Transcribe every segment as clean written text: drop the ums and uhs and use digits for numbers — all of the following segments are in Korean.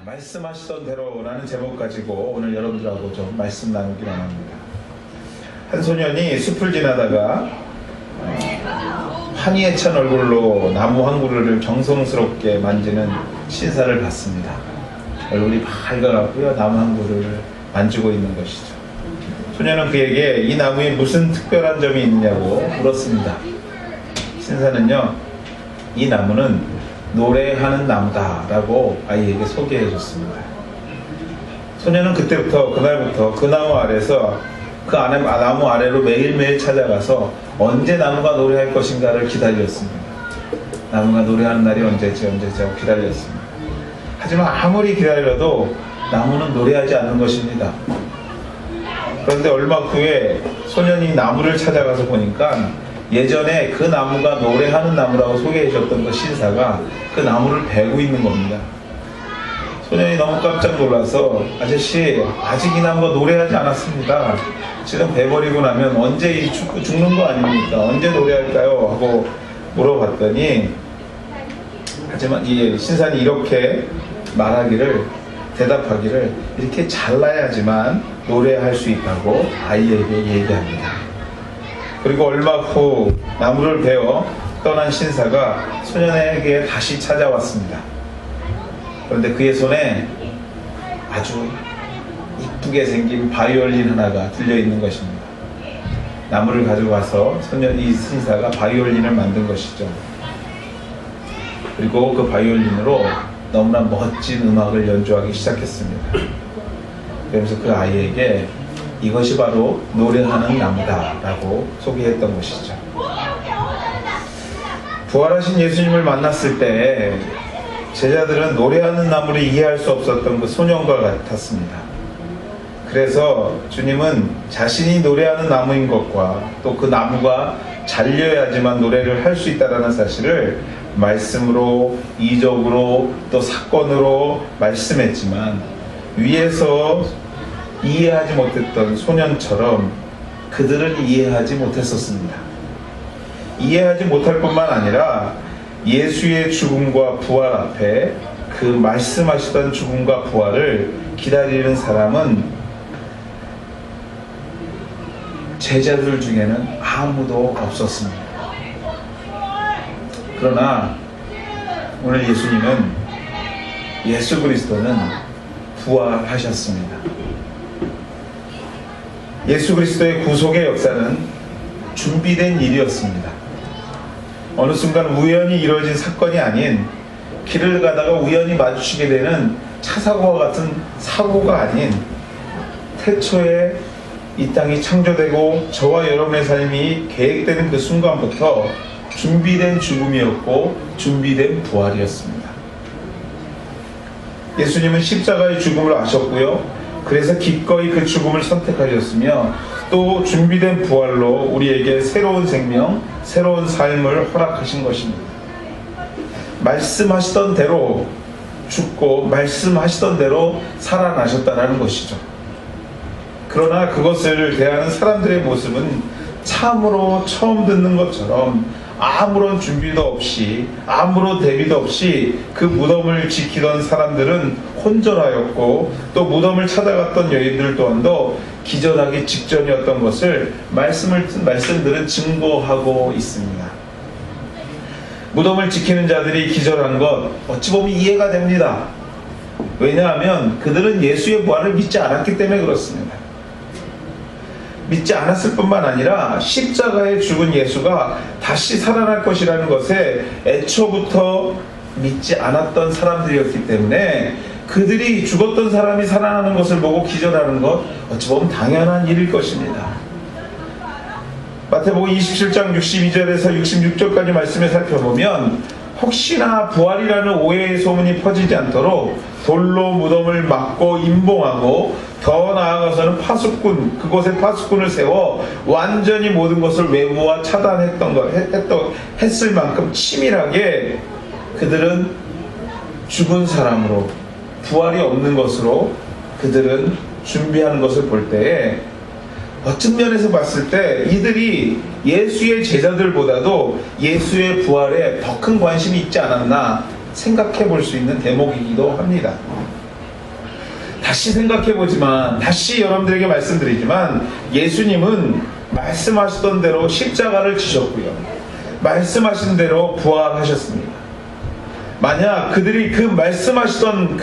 말씀하시던 대로라는 제목 가지고 오늘 여러분들하고 좀 말씀 나누기 원합니다. 한 소년이 숲을 지나다가 환희에 찬 얼굴로 나무 한 그루를 정성스럽게 만지는 신사를 봤습니다. 얼굴이 밝아갖고요, 나무 한 그루를 만지고 있는 것이죠. 소년은 그에게 이 나무에 무슨 특별한 점이 있냐고 물었습니다. 신사는요, 이 나무는 노래하는 나무다라고 아이에게 소개해 줬습니다. 소년은 그날부터 그 나무 아래서 나무 아래로 매일매일 찾아가서 언제 나무가 노래할 것인가를 기다렸습니다. 나무가 노래하는 날이 언제지 하고 기다렸습니다. 하지만 아무리 기다려도 나무는 노래하지 않는 것입니다. 그런데 얼마 후에 소년이 나무를 찾아가서 보니까 예전에 그 나무가 노래하는 나무라고 소개해 줬던 그 신사가 그 나무를 베고 있는 겁니다. 소년이 너무 깜짝 놀라서, 아저씨, 아직 이 나무가 노래하지 않았습니다. 지금 베버리고 나면 언제 죽는 거 아닙니까? 언제 노래할까요? 하고 물어봤더니, 하지만 이 신사는 이렇게 대답하기를 이렇게 잘라야지만 노래할 수 있다고 아이에게 얘기합니다. 그리고 얼마 후 나무를 베어 떠난 신사가 소년에게 다시 찾아왔습니다. 그런데 그의 손에 아주 이쁘게 생긴 바이올린 하나가 들려있는 것입니다. 나무를 가져가서 이 신사가 바이올린을 만든 것이죠. 그리고 그 바이올린으로 너무나 멋진 음악을 연주하기 시작했습니다. 그러면서 그 아이에게 이것이 바로 노래하는 나무다 라고 소개했던 것이죠. 부활하신 예수님을 만났을 때 제자들은 노래하는 나무를 이해할 수 없었던 그 소년과 같았습니다. 그래서 주님은 자신이 노래하는 나무인 것과 또 그 나무가 잘려야지만 노래를 할 수 있다는 사실을 말씀으로, 이적으로, 또 사건으로 말씀했지만, 위에서 이해하지 못했던 소년처럼 그들은 이해하지 못했었습니다. 이해하지 못할 뿐만 아니라 예수의 죽음과 부활 앞에 그 말씀하시던 죽음과 부활을 기다리는 사람은 제자들 중에는 아무도 없었습니다. 그러나 오늘 예수 그리스도는 부활하셨습니다. 예수 그리스도의 구속의 역사는 준비된 일이었습니다. 어느 순간 우연히 이루어진 사건이 아닌, 길을 가다가 우연히 마주치게 되는 차사고와 같은 사고가 아닌, 태초에 이 땅이 창조되고 저와 여러분의 삶이 계획되는 그 순간부터 준비된 죽음이었고 준비된 부활이었습니다. 예수님은 십자가의 죽음을 아셨고요, 그래서 기꺼이 그 죽음을 선택하셨으며, 또 준비된 부활로 우리에게 새로운 생명, 새로운 삶을 허락하신 것입니다. 말씀하시던 대로 죽고 말씀하시던 대로 살아나셨다는 것이죠. 그러나 그것을 대하는 사람들의 모습은 참으로 처음 듣는 것처럼 아무런 준비도 없이, 아무런 대비도 없이 그 무덤을 지키던 사람들은 혼절하였고, 또 무덤을 찾아갔던 여인들 또한도 기절하기 직전이었던 것을 말씀들은 증거하고 있습니다. 무덤을 지키는 자들이 기절한 것, 어찌 보면 이해가 됩니다. 왜냐하면 그들은 예수의 부활을 믿지 않았기 때문에 그렇습니다. 믿지 않았을 뿐만 아니라 십자가에 죽은 예수가 다시 살아날 것이라는 것에 애초부터 믿지 않았던 사람들이었기 때문에 그들이 죽었던 사람이 살아나는 것을 보고 기절하는 것, 어찌 보면 당연한 일일 것입니다. 마태복음 27장 62절에서 66절까지 말씀을 살펴보면, 혹시나 부활이라는 오해의 소문이 퍼지지 않도록 돌로 무덤을 막고 임봉하고, 더 나아가서는 그곳에 파수꾼을 세워 완전히 모든 것을 외부와 했을 만큼 치밀하게 그들은 죽은 사람으로, 부활이 없는 것으로 그들은 준비하는 것을 볼 때에, 어떤 면에서 봤을 때 이들이 예수의 제자들보다도 예수의 부활에 더 큰 관심이 있지 않았나 생각해 볼 수 있는 대목이기도 합니다. 다시 생각해보지만, 다시 여러분들에게 말씀드리지만, 예수님은 말씀하시던 대로 십자가를 지셨고요, 말씀하신 대로 부활하셨습니다. 만약 그들이 그 말씀하시던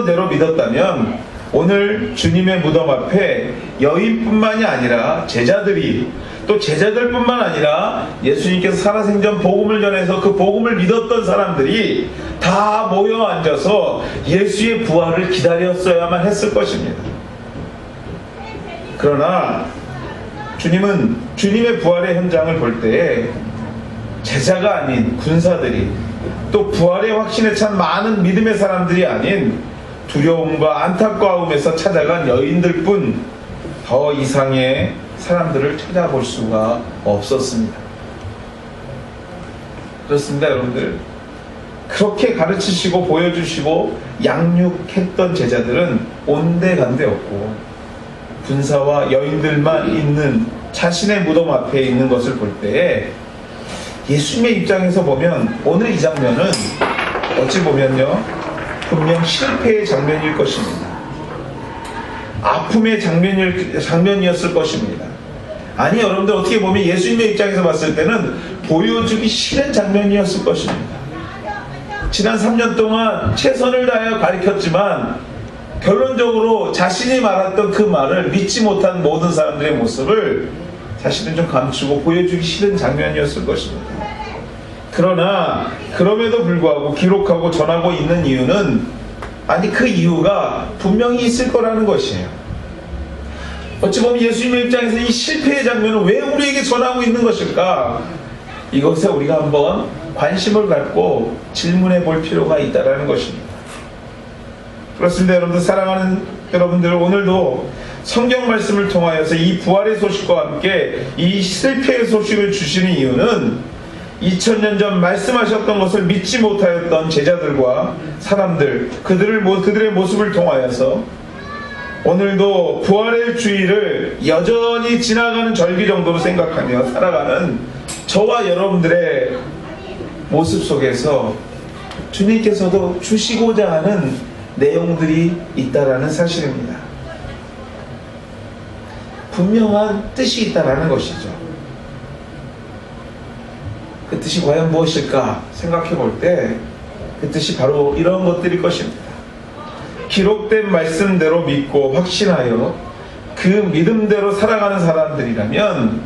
대로 믿었다면 오늘 주님의 무덤 앞에 여인뿐만이 아니라 제자들이, 또 제자들뿐만 아니라 예수님께서 살아생전 복음을 전해서 그 복음을 믿었던 사람들이 다 모여 앉아서 예수의 부활을 기다렸어야만 했을 것입니다. 그러나 주님은 주님의 부활의 현장을 볼 때에 제자가 아닌 군사들이, 또 부활의 확신에 찬 많은 믿음의 사람들이 아닌 두려움과 안타까움에서 찾아간 여인들뿐 더 이상의 사람들을 찾아볼 수가 없었습니다. 그렇습니다, 여러분들. 그렇게 가르치시고 보여주시고 양육했던 제자들은 온데간데 없고 군사와 여인들만 있는 자신의 무덤 앞에 있는 것을 볼 때에 예수님의 입장에서 보면 오늘 이 장면은 어찌 보면요, 분명 실패의 장면일 것입니다. 아픔의 장면이었을 것입니다. 아니, 여러분들 어떻게 보면 예수님의 입장에서 봤을 때는 보여주기 싫은 장면이었을 것입니다. 지난 3년 동안 최선을 다하여 가르쳤지만 결론적으로 자신이 말했던 그 말을 믿지 못한 모든 사람들의 모습을 자신은 좀 감추고 보여주기 싫은 장면이었을 것입니다. 그러나 그럼에도 불구하고 기록하고 전하고 있는 이유는, 아니, 그 이유가 분명히 있을 거라는 것이에요. 어찌 보면 예수님의 입장에서 이 실패의 장면을 왜 우리에게 전하고 있는 것일까? 이것에 우리가 한번 관심을 갖고 질문해 볼 필요가 있다는 것입니다. 그렇습니다, 여러분들. 사랑하는 여러분들, 오늘도 성경 말씀을 통하여서 이 부활의 소식과 함께 이 실패의 소식을 주시는 이유는 2000년 전 말씀하셨던 것을 믿지 못하였던 제자들과 사람들, 그들의 모습을 통하여서 오늘도 부활의 주일을 여전히 지나가는 절기 정도로 생각하며 살아가는 저와 여러분들의 모습 속에서 주님께서도 주시고자 하는 내용들이 있다라는 사실입니다. 분명한 뜻이 있다라는 것이죠. 그 뜻이 과연 무엇일까 생각해 볼 때 그 뜻이 바로 이런 것들일 것입니다. 기록된 말씀대로 믿고 확신하여 그 믿음대로 살아가는 사람들이라면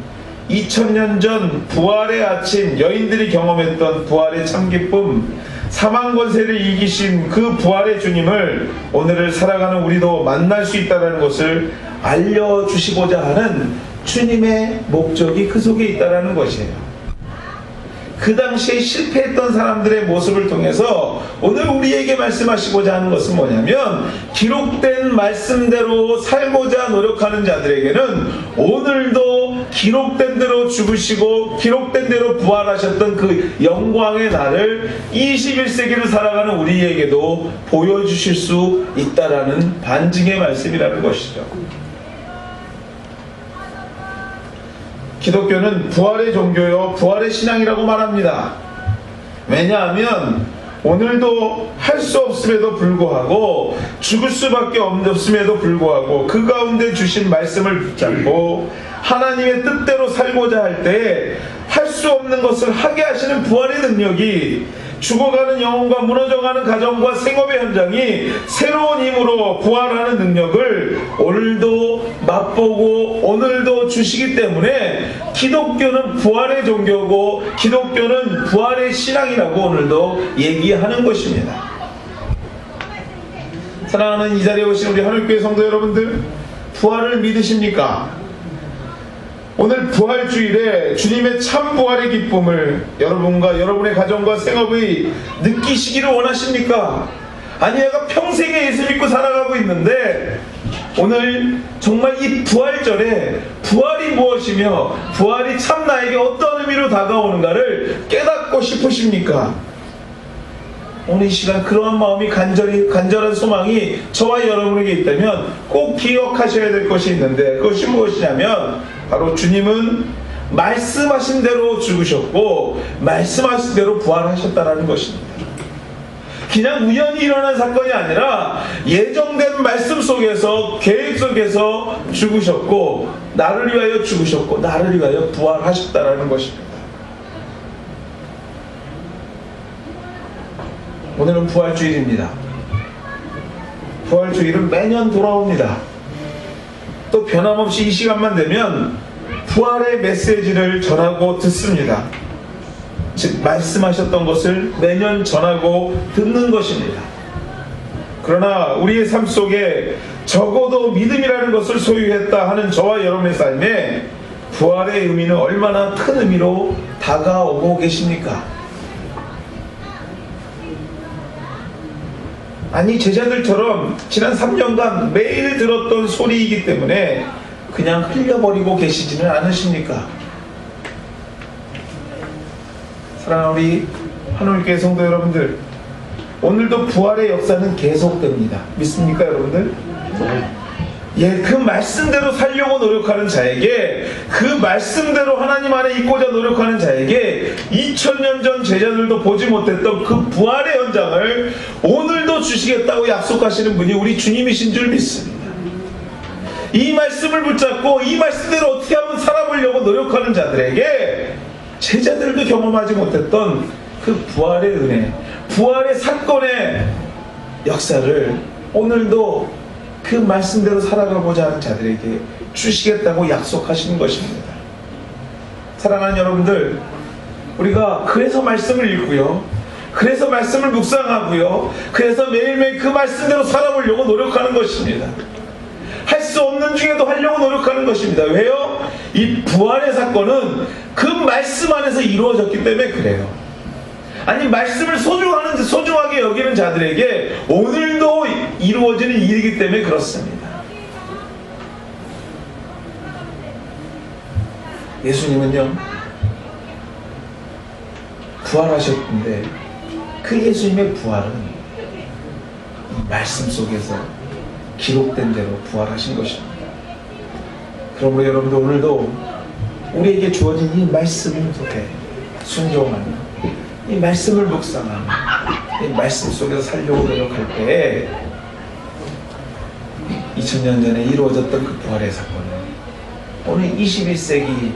2000년 전 부활의 아침, 여인들이 경험했던 부활의 참기쁨, 사망 권세를 이기신 그 부활의 주님을 오늘을 살아가는 우리도 만날 수 있다는 것을 알려주시고자 하는 주님의 목적이 그 속에 있다는 것이에요. 그 당시에 실패했던 사람들의 모습을 통해서 오늘 우리에게 말씀하시고자 하는 것은 뭐냐면, 기록된 말씀대로 살고자 노력하는 자들에게는 오늘도 기록된 대로 죽으시고 기록된 대로 부활하셨던 그 영광의 날을 21세기를 살아가는 우리에게도 보여주실 수 있다라는 반증의 말씀이라는 것이죠. 기독교는 부활의 종교요, 부활의 신앙이라고 말합니다. 왜냐하면 오늘도 할 수 없음에도 불구하고, 죽을 수밖에 없음에도 불구하고 그 가운데 주신 말씀을 붙잡고 하나님의 뜻대로 살고자 할 때 할 수 없는 것을 하게 하시는 부활의 능력이 죽어가는 영혼과 무너져가는 가정과 생업의 현장이 새로운 힘으로 부활하는 능력을 오늘도 맛보고 오늘도 주시기 때문에 기독교는 부활의 종교고 기독교는 부활의 신앙이라고 오늘도 얘기하는 것입니다. 사랑하는 이 자리에 오신 우리 하늘교회 성도 여러분들, 부활을 믿으십니까? 오늘 부활주일에 주님의 참 부활의 기쁨을 여러분과 여러분의 가정과 생업이 느끼시기를 원하십니까? 아니, 내가 평생에 예수 믿고 살아가고 있는데 오늘 정말 이 부활절에 부활이 무엇이며 부활이 참 나에게 어떤 의미로 다가오는가를 깨닫고 싶으십니까? 오늘 이 시간 그러한 마음이 간절한 소망이 저와 여러분에게 있다면 꼭 기억하셔야 될 것이 있는데, 그것이 무엇이냐면 바로 주님은 말씀하신 대로 죽으셨고 말씀하신 대로 부활하셨다는 것입니다. 그냥 우연히 일어난 사건이 아니라 예정된 말씀 속에서, 계획 속에서 죽으셨고, 나를 위하여 죽으셨고, 나를 위하여 부활하셨다라는 것입니다. 오늘은 부활주일입니다. 부활주일은 매년 돌아옵니다. 또 변함없이 이 시간만 되면 부활의 메시지를 전하고 듣습니다. 즉 말씀하셨던 것을 매년 전하고 듣는 것입니다. 그러나 우리의 삶 속에 적어도 믿음이라는 것을 소유했다 하는 저와 여러분의 삶에 부활의 의미는 얼마나 큰 의미로 다가오고 계십니까? 아니, 제자들처럼 지난 3년간 매일 들었던 소리이기 때문에 그냥 흘려버리고 계시지는 않으십니까? 사랑하는 우리 한올교회 성도 여러분들, 오늘도 부활의 역사는 계속됩니다. 믿습니까, 여러분들? 예, 그 말씀대로 살려고 노력하는 자에게, 그 말씀대로 하나님 안에 있고자 노력하는 자에게 2000년 전 제자들도 보지 못했던 그 부활의 현장을 오늘도 주시겠다고 약속하시는 분이 우리 주님이신 줄 믿습니다. 이 말씀을 붙잡고 이 말씀대로 어떻게 하면 살아보려고 노력하는 자들에게 제자들도 경험하지 못했던 그 부활의 은혜, 부활의 사건의 역사를 오늘도 그 말씀대로 살아가고자 하는 자들에게 주시겠다고 약속하시는 것입니다. 사랑하는 여러분들, 우리가 그래서 말씀을 읽고요, 그래서 말씀을 묵상하고요, 그래서 매일매일 그 말씀대로 살아보려고 노력하는 것입니다. 할 수 없는 중에도 하려고 노력하는 것입니다. 왜요? 이 부활의 사건은 그 말씀 안에서 이루어졌기 때문에 그래요. 아니, 말씀을 소중하게 여기는 자들에게 오늘도 이루어지는 일이기 때문에 그렇습니다. 예수님은요, 부활하셨는데 그 예수님의 부활은 말씀 속에서 기록된 대로 부활하신 것입니다. 그러므로 여러분들, 오늘도 우리에게 주어진 이 말씀 속에 순종하는, 이 말씀을 묵상하는, 이 말씀 속에서 살려고 노력할 때 2000년 전에 이루어졌던 그 부활의 사건을 오늘 21세기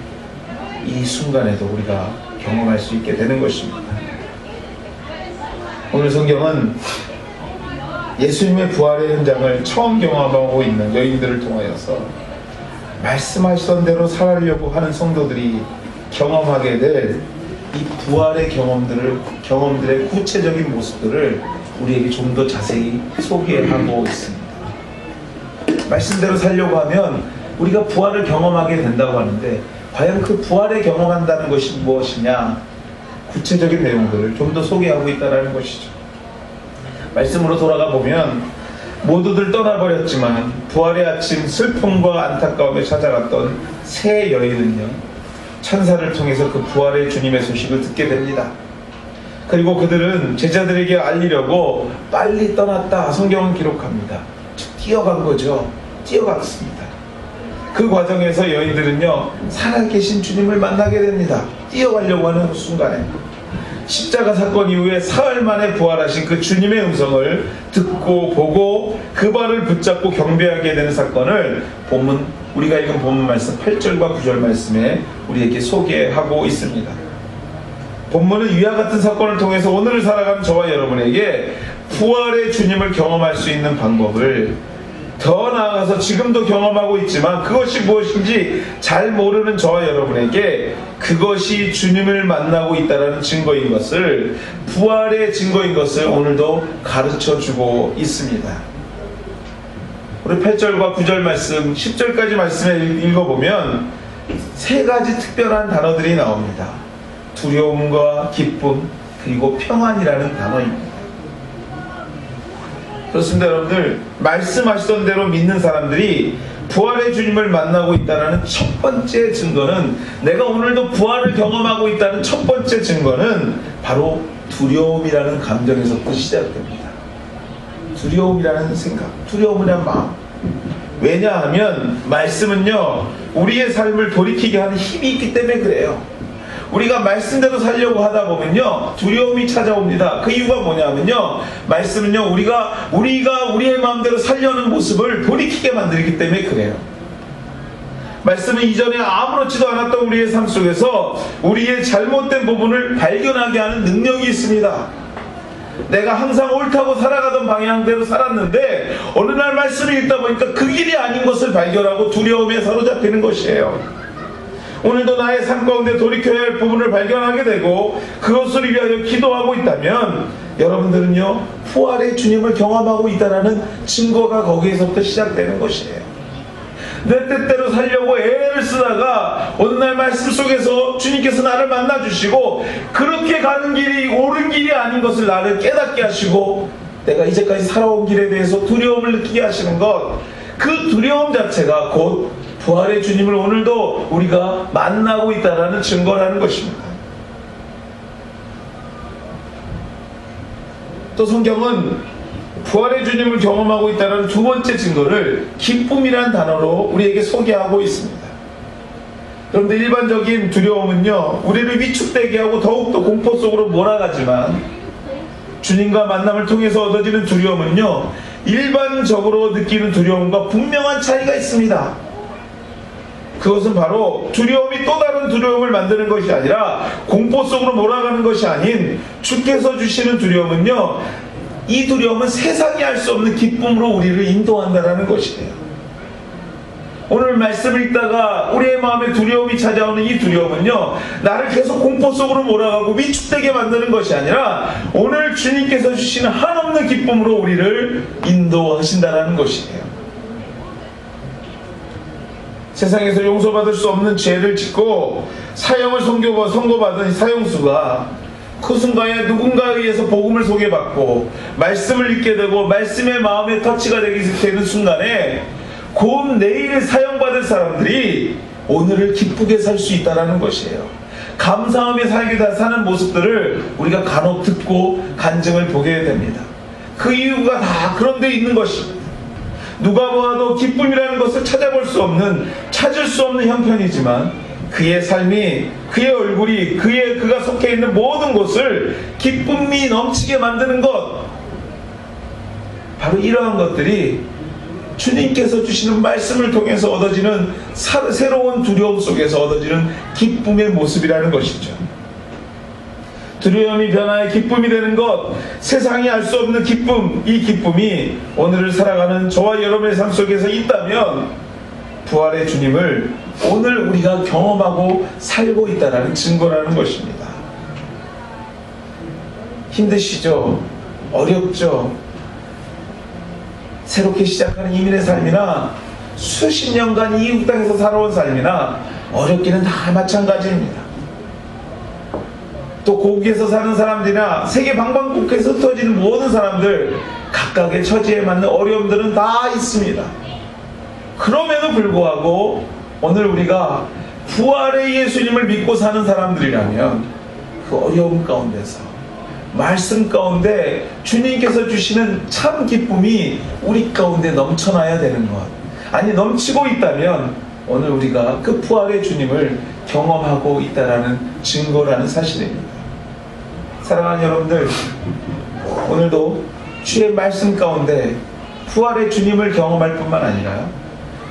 이 순간에도 우리가 경험할 수 있게 되는 것입니다. 오늘 성경은 예수님의 부활의 현장을 처음 경험하고 있는 여인들을 통하여서 말씀하시던 대로 살아려고 하는 성도들이 경험하게 될 이 부활의 경험들의 구체적인 모습들을 우리에게 좀 더 자세히 소개하고 있습니다. 말씀대로 살려고 하면 우리가 부활을 경험하게 된다고 하는데, 과연 그 부활에 경험한다는 것이 무엇이냐, 구체적인 내용들을 좀 더 소개하고 있다는 것이죠. 말씀으로 돌아가 보면 모두들 떠나버렸지만 부활의 아침 슬픔과 안타까움에 찾아갔던 세 여인은요, 천사를 통해서 그 부활의 주님의 소식을 듣게 됩니다. 그리고 그들은 제자들에게 알리려고 빨리 떠났다, 성경은 기록합니다. 뛰어간 거죠. 뛰어갔습니다. 그 과정에서 여인들은요, 살아계신 주님을 만나게 됩니다. 뛰어가려고 하는 순간에 십자가 사건 이후에 사흘 만에 부활하신 그 주님의 음성을 듣고 보고 그 발을 붙잡고 경배하게 되는 사건을 우리가 읽은 본문 말씀 8절과 9절 말씀에 우리에게 소개하고 있습니다. 본문은 위와 같은 사건을 통해서 오늘을 살아가는 저와 여러분에게 부활의 주님을 경험할 수 있는 방법을, 더 나아가서 지금도 경험하고 있지만 그것이 무엇인지 잘 모르는 저와 여러분에게 그것이 주님을 만나고 있다는 증거인 것을, 부활의 증거인 것을 오늘도 가르쳐주고 있습니다. 우리 8절과 9절 말씀, 10절까지 말씀을 읽어보면 세 가지 특별한 단어들이 나옵니다. 두려움과 기쁨, 그리고 평안이라는 단어입니다. 그렇습니다. 여러분들, 말씀하시던 대로 믿는 사람들이 부활의 주님을 만나고 있다는 첫 번째 증거는, 내가 오늘도 부활을 경험하고 있다는 첫 번째 증거는 바로 두려움이라는 감정에서부터 시작됩니다. 두려움이라는 생각, 두려움이라는 마음. 왜냐하면 말씀은요, 우리의 삶을 돌이키게 하는 힘이 있기 때문에 그래요. 우리가 말씀대로 살려고 하다 보면요, 두려움이 찾아옵니다. 그 이유가 뭐냐면요, 말씀은요, 우리가 우리의 마음대로 살려는 모습을 돌이키게 만들기 때문에 그래요. 말씀은 이전에 아무렇지도 않았던 우리의 삶 속에서 우리의 잘못된 부분을 발견하게 하는 능력이 있습니다. 내가 항상 옳다고 살아가던 방향대로 살았는데 어느 날 말씀을 읽다 보니까 그 길이 아닌 것을 발견하고 두려움에 사로잡히는 것이에요. 오늘도 나의 삶 가운데 돌이켜야 할 부분을 발견하게 되고 그것을 위하여 기도하고 있다면 여러분들은요, 부활의 주님을 경험하고 있다는 증거가 거기에서부터 시작되는 것이에요. 내 뜻대로 살려고 애를 쓰다가 어느 날 말씀 속에서 주님께서 나를 만나주시고 그렇게 가는 길이 옳은 길이 아닌 것을 나를 깨닫게 하시고 내가 이제까지 살아온 길에 대해서 두려움을 느끼게 하시는 것, 그 두려움 자체가 곧 부활의 주님을 오늘도 우리가 만나고 있다는 증거라는 것입니다. 또 성경은 부활의 주님을 경험하고 있다는 두 번째 증거를 기쁨이라는 단어로 우리에게 소개하고 있습니다. 그런데 일반적인 두려움은요, 우리를 위축되게 하고 더욱더 공포 속으로 몰아가지만 주님과 만남을 통해서 얻어지는 두려움은요, 일반적으로 느끼는 두려움과 분명한 차이가 있습니다. 그것은 바로 두려움이 또 다른 두려움을 만드는 것이 아니라 공포 속으로 몰아가는 것이 아닌 주께서 주시는 두려움은요, 이 두려움은 세상이 할 수 없는 기쁨으로 우리를 인도한다는 것이에요. 오늘 말씀을 읽다가 우리의 마음에 두려움이 찾아오는 이 두려움은요, 나를 계속 공포 속으로 몰아가고 위축되게 만드는 것이 아니라 오늘 주님께서 주시는 한없는 기쁨으로 우리를 인도하신다는 것이에요. 세상에서 용서받을 수 없는 죄를 짓고 사형을 선고받은 사형수가 그 순간에 누군가에 의해서 복음을 소개받고 말씀을 읽게 되고 말씀의 마음의 터치가 되는 순간에 곧 내일 사형받을 사람들이 오늘을 기쁘게 살 수 있다는 것이에요. 감사하며 사는 모습들을 우리가 간혹 듣고 간증을 보게 됩니다. 그 이유가 다 그런 데 있는 것입니다. 누가 보아도 기쁨이라는 것을 찾을 수 없는 형편이지만 그의 삶이, 그의 얼굴이, 그가 속해 있는 모든 곳을 기쁨이 넘치게 만드는 것, 바로 이러한 것들이 주님께서 주시는 말씀을 통해서 얻어지는 새로운 두려움 속에서 얻어지는 기쁨의 모습이라는 것이죠. 두려움이 변화의 기쁨이 되는 것, 세상이 알 수 없는 기쁨, 이 기쁨이 오늘을 살아가는 저와 여러분의 삶 속에서 있다면 부활의 주님을 오늘 우리가 경험하고 살고 있다는 증거라는 것입니다. 힘드시죠? 어렵죠? 새롭게 시작하는 이민의 삶이나 수십 년간 이웃 땅에서 살아온 삶이나 어렵기는 다 마찬가지입니다. 또 고국에서 사는 사람들이나 세계 방방곡곡에서 흩어지는 모든 사람들 각각의 처지에 맞는 어려움들은 다 있습니다. 그럼에도 불구하고 오늘 우리가 부활의 예수님을 믿고 사는 사람들이라면 그 어려움 가운데서 말씀 가운데 주님께서 주시는 참 기쁨이 우리 가운데 넘쳐나야 되는 것, 아니 넘치고 있다면 오늘 우리가 그 부활의 주님을 경험하고 있다는 증거라는 사실입니다. 사랑하는 여러분들, 오늘도 주의 말씀 가운데 부활의 주님을 경험할 뿐만 아니라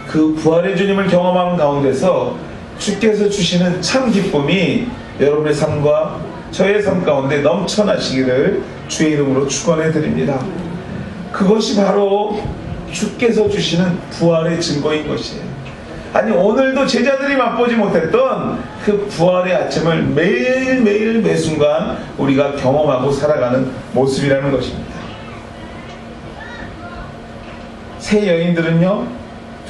그 부활의 주님을 경험하는 가운데서 주께서 주시는 참 기쁨이 여러분의 삶과 저의 삶 가운데 넘쳐나시기를 주의 이름으로 축원해 드립니다. 그것이 바로 주께서 주시는 부활의 증거인 것이에요. 아니 오늘도 제자들이 맛보지 못했던 그 부활의 아침을 매일매일 매순간 우리가 경험하고 살아가는 모습이라는 것입니다. 새 여인들은요,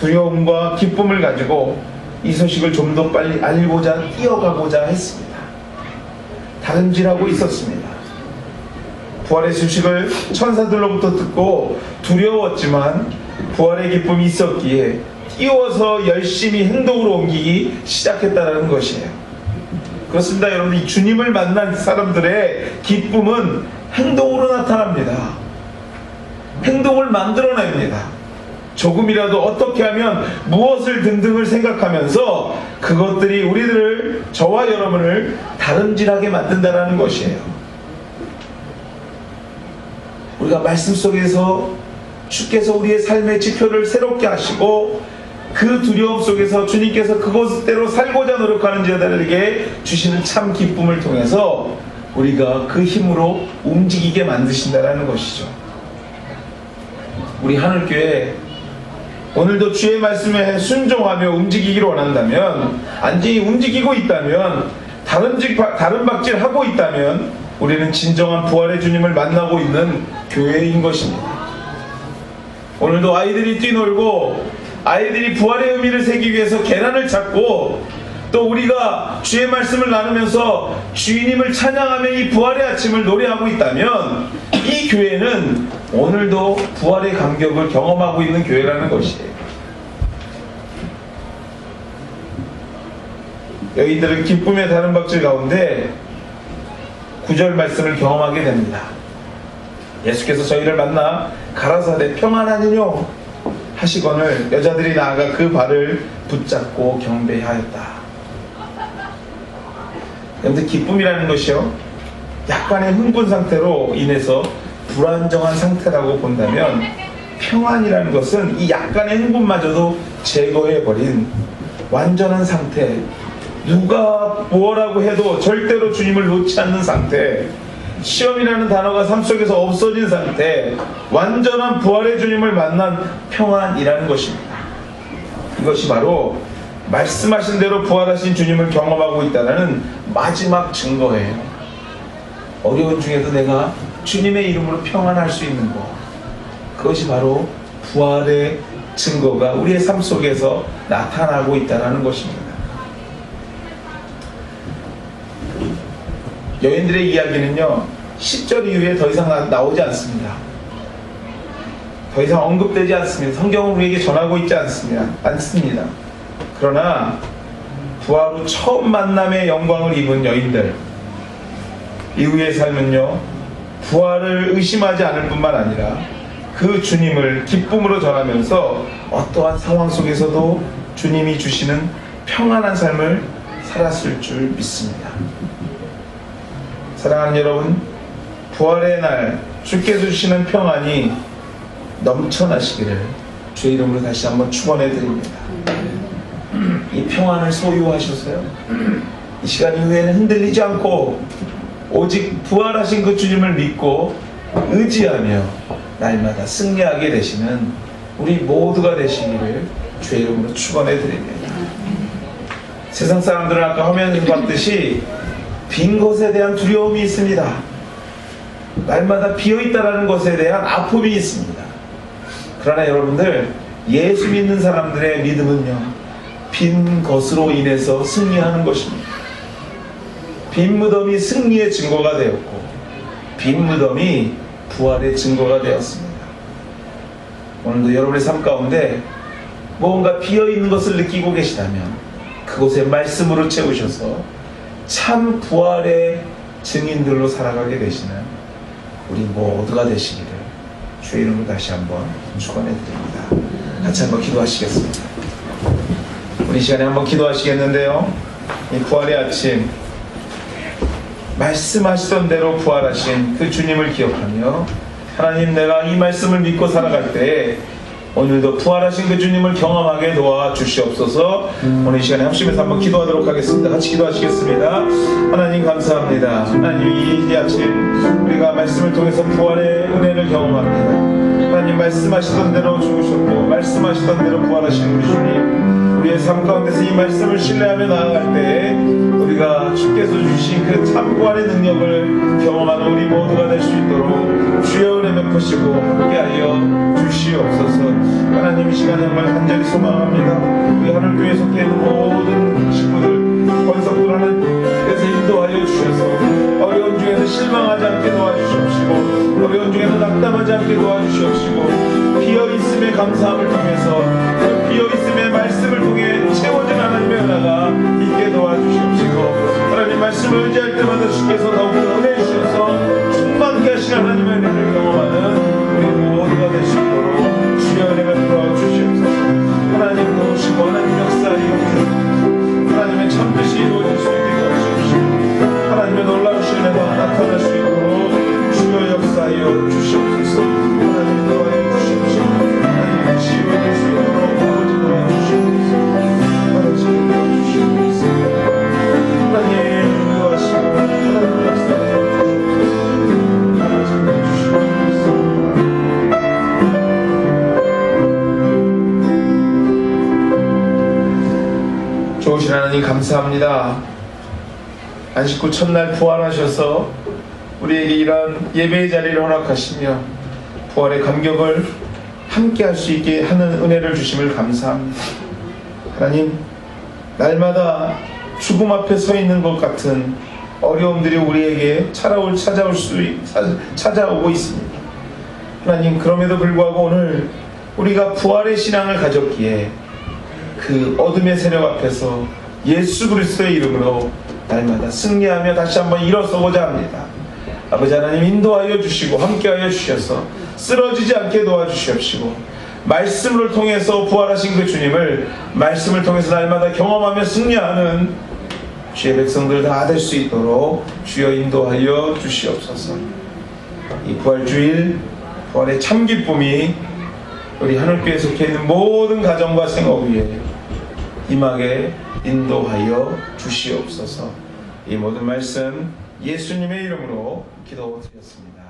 두려움과 기쁨을 가지고 이 소식을 좀 더 빨리 알고자 뛰어가고자 했습니다. 다름질하고 있었습니다. 부활의 소식을 천사들로부터 듣고 두려웠지만 부활의 기쁨이 있었기에 뛰어서 열심히 행동으로 옮기기 시작했다는 것이에요. 그렇습니다. 여러분, 이 주님을 만난 사람들의 기쁨은 행동으로 나타납니다. 행동을 만들어냅니다. 조금이라도 어떻게 하면 무엇을 등등을 생각하면서 그것들이 저와 여러분을 다름질하게 만든다는 것이에요. 우리가 말씀 속에서 주께서 우리의 삶의 지표를 새롭게 하시고 그 두려움 속에서 주님께서 그것대로 살고자 노력하는 자들에게 주시는 참 기쁨을 통해서 우리가 그 힘으로 움직이게 만드신다는 것이죠. 우리 하늘교회 오늘도 주의 말씀에 순종하며 움직이기를 원한다면, 안전히 움직이고 있다면, 다름박질하고 있다면 우리는 진정한 부활의 주님을 만나고 있는 교회인 것입니다. 오늘도 아이들이 뛰놀고 아이들이 부활의 의미를 새기 위해서 계란을 찾고, 또 우리가 주의 말씀을 나누면서 주님을 찬양하며 이 부활의 아침을 노래하고 있다면 이 교회는 오늘도 부활의 감격을 경험하고 있는 교회라는 것이에요. 여인들은 기쁨의 다름박질 가운데 9절 말씀을 경험하게 됩니다. 예수께서 저희를 만나 가라사대 평안하니뇨 하시거늘 여자들이 나아가 그 발을 붙잡고 경배하였다. 그런데 기쁨이라는 것이요, 약간의 흥분 상태로 인해서 불안정한 상태라고 본다면, 평안이라는 것은 이 약간의 흥분마저도 제거해버린 완전한 상태, 누가 뭐라고 해도 절대로 주님을 놓지 않는 상태, 시험이라는 단어가 삶 속에서 없어진 상태, 완전한 부활의 주님을 만난 평안이라는 것입니다. 이것이 바로 말씀하신 대로 부활하신 주님을 경험하고 있다는 마지막 증거예요. 어려운 중에도 내가 주님의 이름으로 평안할 수 있는 것, 그것이 바로 부활의 증거가 우리의 삶 속에서 나타나고 있다는 것입니다. 여인들의 이야기는요, 10절 이후에 더 이상 나오지 않습니다. 더 이상 언급되지 않습니다. 성경은 우리에게 전하고 있지 않습니다. 그러나 부활 후 처음 만남의 영광을 입은 여인들, 이후의 삶은요, 부활을 의심하지 않을 뿐만 아니라 그 주님을 기쁨으로 전하면서 어떠한 상황 속에서도 주님이 주시는 평안한 삶을 살았을 줄 믿습니다. 사랑하는 여러분, 부활의 날 주께서 주시는 평안이 넘쳐나시기를 주의 이름으로 다시 한번 축원해 드립니다. 이 평안을 소유하셔서요, 이 시간 이후에는 흔들리지 않고 오직 부활하신 그 주님을 믿고 의지하며 날마다 승리하게 되시는 우리 모두가 되시기를 주의 이름으로 축원해 드립니다. 세상 사람들은 아까 화면에서 봤듯이 빈 것에 대한 두려움이 있습니다. 날마다 비어있다라는 것에 대한 아픔이 있습니다. 그러나 여러분들, 예수 믿는 사람들의 믿음은요, 빈 것으로 인해서 승리하는 것입니다. 빈 무덤이 승리의 증거가 되었고, 빈 무덤이 부활의 증거가 되었습니다. 오늘도 여러분의 삶 가운데 뭔가 비어있는 것을 느끼고 계시다면 그곳에 말씀으로 채우셔서 참 부활의 증인들로 살아가게 되시는 우리 모두가 되시기를 주의 이름으로 다시 한번 축원해 드립니다. 같이 한번 기도하시겠습니다. 우리 시간에 한번 기도하시겠는데요, 이 부활의 아침, 말씀하시던 대로 부활하신 그 주님을 기억하며, 하나님, 내가 이 말씀을 믿고 살아갈 때에 오늘도 부활하신 그 주님을 경험하게 도와주시옵소서. 오늘 이 시간에 합심해서 한번 기도하도록 하겠습니다. 같이 기도하시겠습니다. 하나님 감사합니다. 하나님, 이 아침 우리가 말씀을 통해서 부활의 은혜를 경험합니다. 하나님, 말씀하시던 대로 죽으셨고 말씀하시던 대로 부활하신 우리 주님, 우리의 삶 가운데서 이 말씀을 신뢰하며 나아갈 때에 우리가 주께서 주신 그 참 부활의 능력을 경험하는 우리 모두가 될 수 있도록 주여 은혜 베푸시고 함께하여 주시옵소서. 하나님, 이 시간에 정말 간절히 소망합니다. 우리 하늘교회에 속해 있는 모든 친구들, 권석들 하나님께서 인도하여 주셔서 어려운 중에서 실망하지 않게 도와주시옵시고, 어려운 중에서 낙담하지 않게 도와주시옵시고, 비어있음의 감사함을 통해서 그 비어있음의 말씀을 통해 채워진 하나님의 은혜가 있게 도와주시옵시고, 하나님 말씀을 의지할 때마다 주께서 더욱더 은혜 주셔서 충만케 하신 하나님의 은혜를 경험하는 우리 모두가 되시도록 주여 은혜 베풀어 주시옵소서. 하나님 도우시고 하나님 역사하여 하나님의 참 뜻이 이루어질 수 있게 도와주시옵시고, 좋으신 하나님 감사합니다. 안식 후 첫날 부활하셔서 우리에게 이런 예배의 자리를 허락하시며 부활의 감격을 함께 할 수 있게 하는 은혜를 주심을 감사합니다. 하나님, 날마다 죽음 앞에 서 있는 것 같은 어려움들이 우리에게 찾아오고 있습니다. 하나님, 그럼에도 불구하고 오늘 우리가 부활의 신앙을 가졌기에 그 어둠의 세력 앞에서 예수 그리스도의 이름으로 날마다 승리하며 다시 한번 일어서고자 합니다. 아버지 하나님, 인도하여 주시고 함께하여 주셔서 쓰러지지 않게 도와주시옵시고 말씀을 통해서 부활하신 그 주님을 말씀을 통해서 날마다 경험하며 승리하는 주의 백성들 다 될 수 있도록 주여 인도하여 주시옵소서. 이 부활주일 부활의 참 기쁨이 우리 하늘교회에 속해 있는 모든 가정과 생업 위에 임하게 인도하여 주시옵소서. 이 모든 말씀 예수님의 이름으로 기도드렸습니다.